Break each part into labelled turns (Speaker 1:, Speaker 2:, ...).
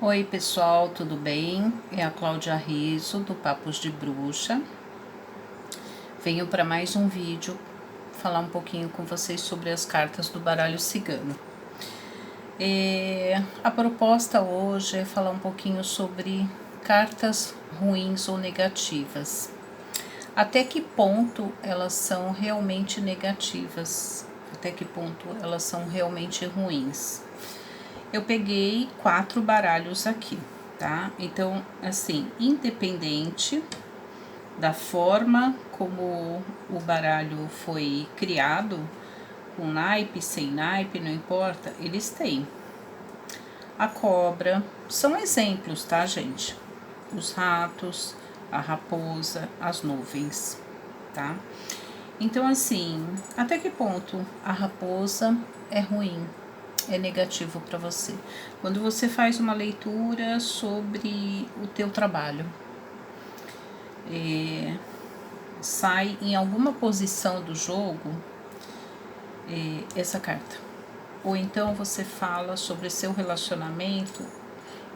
Speaker 1: Oi pessoal, tudo bem? É a Cláudia Riso do Papos de Bruxa. Venho para mais um vídeo falar um pouquinho com vocês sobre as cartas do baralho cigano. A proposta hoje é falar um pouquinho sobre cartas ruins ou negativas. Até que ponto elas são realmente negativas? Até que ponto elas são realmente ruins? Eu peguei 4 baralhos aqui, tá? Então, assim, independente da forma como o baralho foi criado, com naipe, sem naipe, não importa, eles têm. A cobra, são exemplos, tá, gente? Os ratos, a raposa, as nuvens, tá? Então, assim, até que ponto a raposa é ruim? É negativo para você. Quando você faz uma leitura sobre o teu trabalho, sai em alguma posição do jogo essa carta. Ou então você fala sobre seu relacionamento,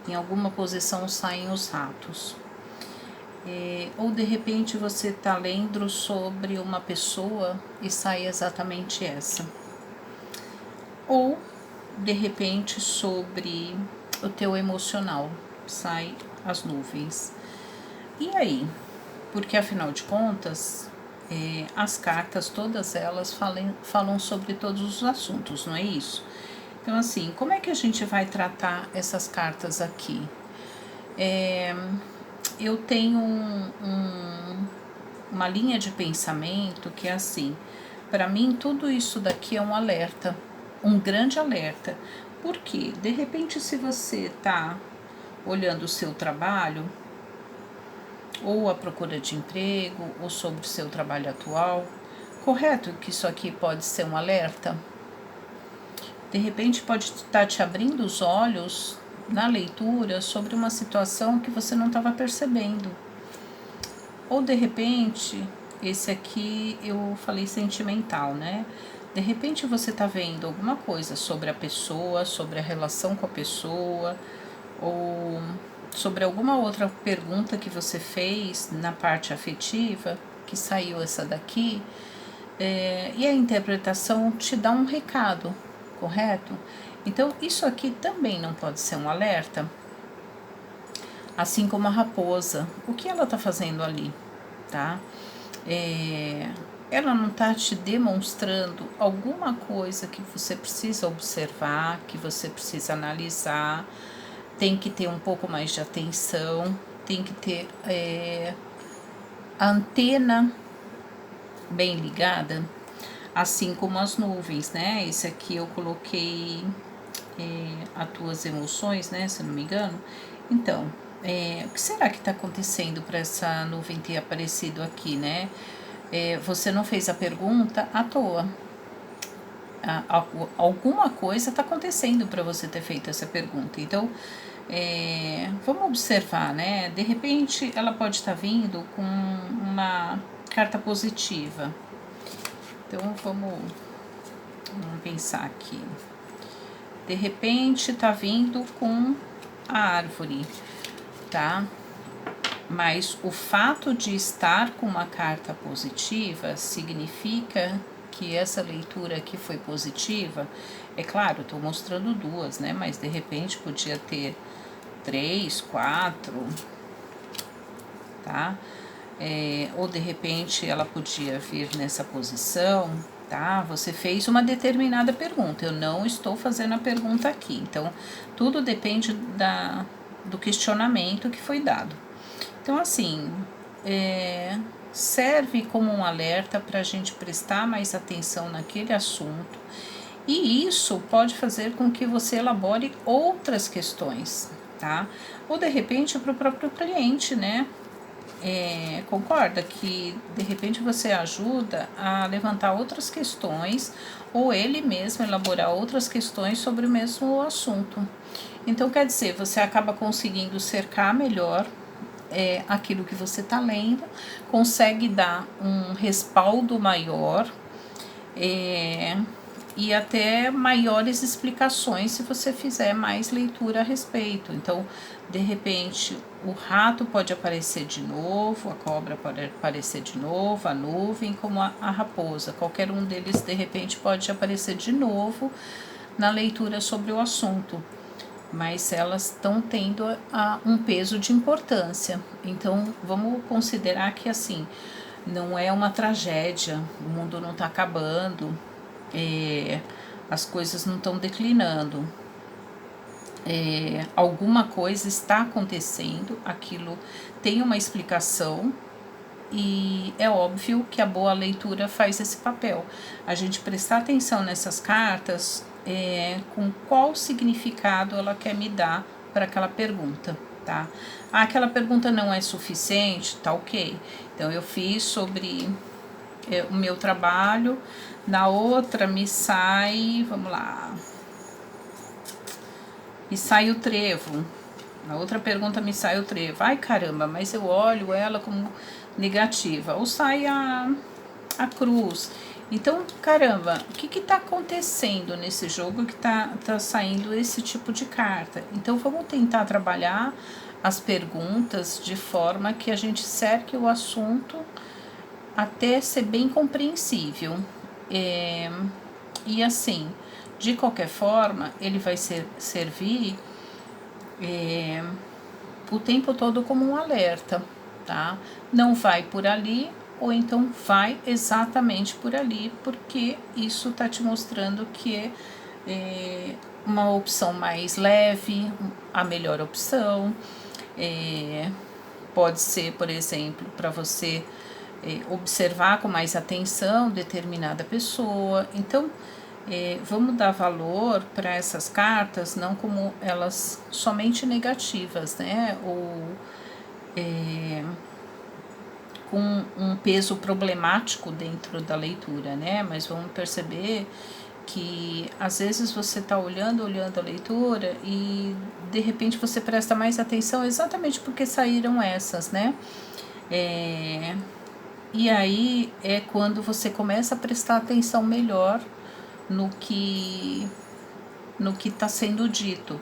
Speaker 1: em alguma posição saem os ratos. Ou de repente você está lendo sobre uma pessoa e sai exatamente essa. Ou de repente sobre o teu emocional, sai as nuvens. E aí? Porque afinal de contas, as cartas, todas elas falam sobre todos os assuntos, não é isso? Então, assim, como é que a gente vai tratar essas cartas aqui? Eu tenho uma linha de pensamento que é assim, para mim tudo isso daqui é um alerta, um grande alerta. Porque, de repente, se você está olhando o seu trabalho, ou a procura de emprego, ou sobre o seu trabalho atual, correto que isso aqui pode ser um alerta? De repente pode estar te abrindo os olhos na leitura sobre uma situação que você não estava percebendo. Ou de repente, esse aqui eu falei sentimental, né? De repente você está vendo alguma coisa sobre a pessoa, sobre a relação com a pessoa, ou sobre alguma outra pergunta que você fez na parte afetiva, que saiu essa daqui, e a interpretação te dá um recado, correto? Então, isso aqui também não pode ser um alerta, assim como a raposa. O que ela está fazendo ali, tá? Ela não está te demonstrando alguma coisa que você precisa observar, que você precisa analisar, tem que ter um pouco mais de atenção, tem que ter a antena bem ligada, assim como as nuvens, né? Esse aqui eu coloquei as tuas emoções, né? Se não me engano. Então, o que será que está acontecendo para essa nuvem ter aparecido aqui, né? Você não fez a pergunta à toa. Alguma coisa está acontecendo para você ter feito essa pergunta. Então, vamos observar, né? De repente, ela pode estar vindo com uma carta positiva. Então, vamos pensar aqui. De repente, está vindo com a árvore, tá? Mas o fato de estar com uma carta positiva significa que essa leitura aqui foi positiva. É claro, estou mostrando duas, né? Mas de repente podia ter 3, 4, tá? Ou de repente ela podia vir nessa posição, tá? Você fez uma determinada pergunta. Eu não estou fazendo a pergunta aqui. Então, tudo depende do questionamento que foi dado. Então, assim, serve como um alerta para a gente prestar mais atenção naquele assunto, e isso pode fazer com que você elabore outras questões, tá? Ou de repente para o próprio cliente, né? Concorda que de repente você ajuda a levantar outras questões, ou ele mesmo elaborar outras questões sobre o mesmo assunto. Então, quer dizer, você acaba conseguindo cercar melhor aquilo que você está lendo, consegue dar um respaldo maior e até maiores explicações se você fizer mais leitura a respeito. Então, de repente, o rato pode aparecer de novo, a cobra pode aparecer de novo, a nuvem, como a raposa. Qualquer um deles, de repente, pode aparecer de novo na leitura sobre o assunto, mas elas estão tendo um peso de importância. Então, vamos considerar que, assim, não é uma tragédia, o mundo não está acabando, as coisas não estão declinando. Alguma coisa está acontecendo, aquilo tem uma explicação, e é óbvio que a boa leitura faz esse papel. A gente prestar atenção nessas cartas, com qual significado ela quer me dar para aquela pergunta, tá? Aquela pergunta não é suficiente, tá ok. Então eu fiz sobre o meu trabalho, na outra me sai, vamos lá, me sai o trevo. Na outra pergunta me sai o trevo. Ai, caramba, mas eu olho ela como negativa. Ou sai a cruz. Então, caramba, o que está acontecendo nesse jogo que tá saindo esse tipo de carta? Então, vamos tentar trabalhar as perguntas de forma que a gente cerque o assunto até ser bem compreensível. E assim, de qualquer forma, ele vai servir o tempo todo como um alerta, tá? Não vai por ali, ou então vai exatamente por ali, porque isso tá te mostrando que é uma opção mais leve, a melhor opção. Pode ser, por exemplo, para você observar com mais atenção determinada pessoa. Então, vamos dar valor para essas cartas, não como elas somente negativas, né? Ou com um peso problemático dentro da leitura, né? Mas vamos perceber que às vezes você está olhando a leitura e de repente você presta mais atenção exatamente porque saíram essas, né? E aí é quando você começa a prestar atenção melhor no que está sendo dito.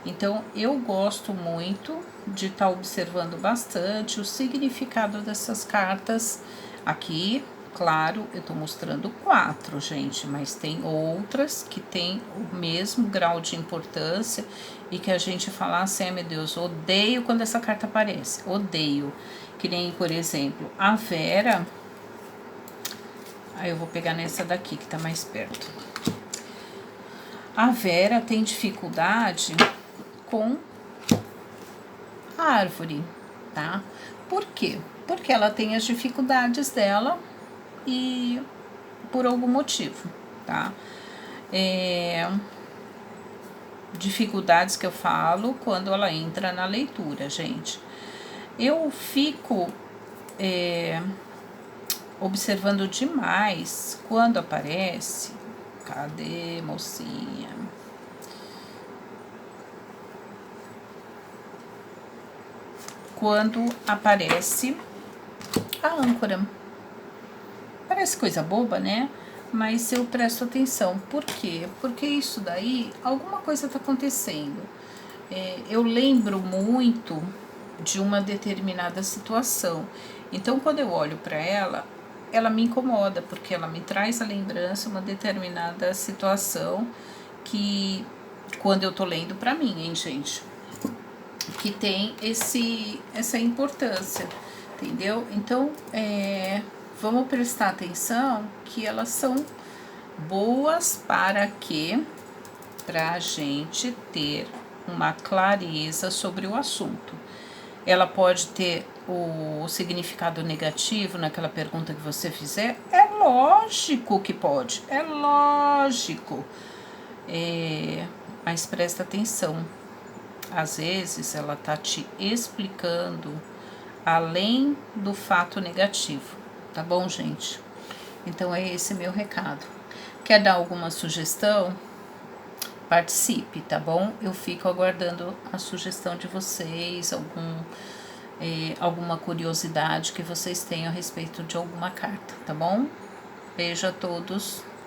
Speaker 1: Então, eu gosto muito de estar observando bastante o significado dessas cartas aqui. Claro, eu estou mostrando 4, gente, mas tem outras que têm o mesmo grau de importância e que a gente fala assim, meu Deus, odeio quando essa carta aparece, odeio. Que nem, por exemplo, a Vera. Aí eu vou pegar nessa daqui que tá mais perto. A Vera tem dificuldade com a árvore, tá? Por quê? Porque ela tem as dificuldades dela e por algum motivo, tá? Dificuldades que eu falo quando ela entra na leitura, gente. Eu fico observando demais quando aparece. Cadê, mocinha? Quando aparece a âncora. Parece coisa boba, né? Mas eu presto atenção. Por quê? Porque isso daí, alguma coisa está acontecendo. Eu lembro muito de uma determinada situação. Então, quando eu olho para ela me incomoda, porque ela me traz a lembrança uma determinada situação que, quando eu tô lendo para mim, hein, gente, que tem essa importância, entendeu? Então, vamos prestar atenção que elas são boas para quê? Para a gente ter uma clareza sobre o assunto. Ela pode ter o significado negativo naquela pergunta que você fizer? É lógico que pode, é lógico. Mas presta atenção. Às vezes ela tá te explicando além do fato negativo, tá bom, gente? Então é esse meu recado. Quer dar alguma sugestão? Participe, tá bom? Eu fico aguardando a sugestão de vocês, alguma curiosidade que vocês tenham a respeito de alguma carta, tá bom? Beijo a todos.